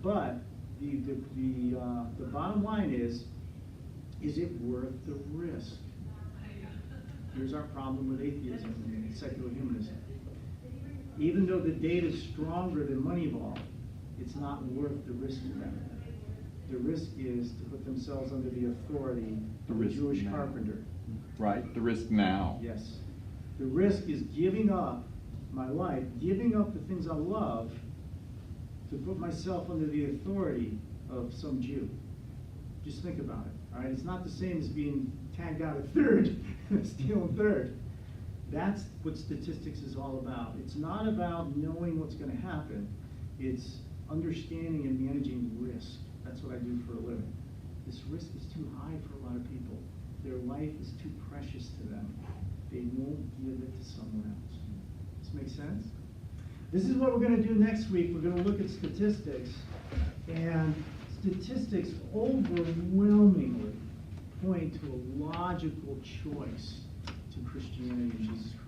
but the bottom line is it worth the risk? Here's our problem with atheism and secular humanism. Even though the data is stronger than Moneyball, it's not worth the risk to them. The risk is to put themselves under the authority of a Jewish carpenter. Right, the risk now. Yes. The risk is giving up my life, giving up the things I love to put myself under the authority of some Jew. Just think about it. All right, it's not the same as being tagged out at third, stealing third. That's what statistics is all about. It's not about knowing what's going to happen. It's understanding and managing risk. That's what I do for a living. This risk is too high for a lot of people. Their life is too precious to them. They won't give it to someone else. Does this make sense? This is what we're going to do next week. We're going to look at statistics. And statistics overwhelmingly point to a logical choice to Christianity and Jesus Christ.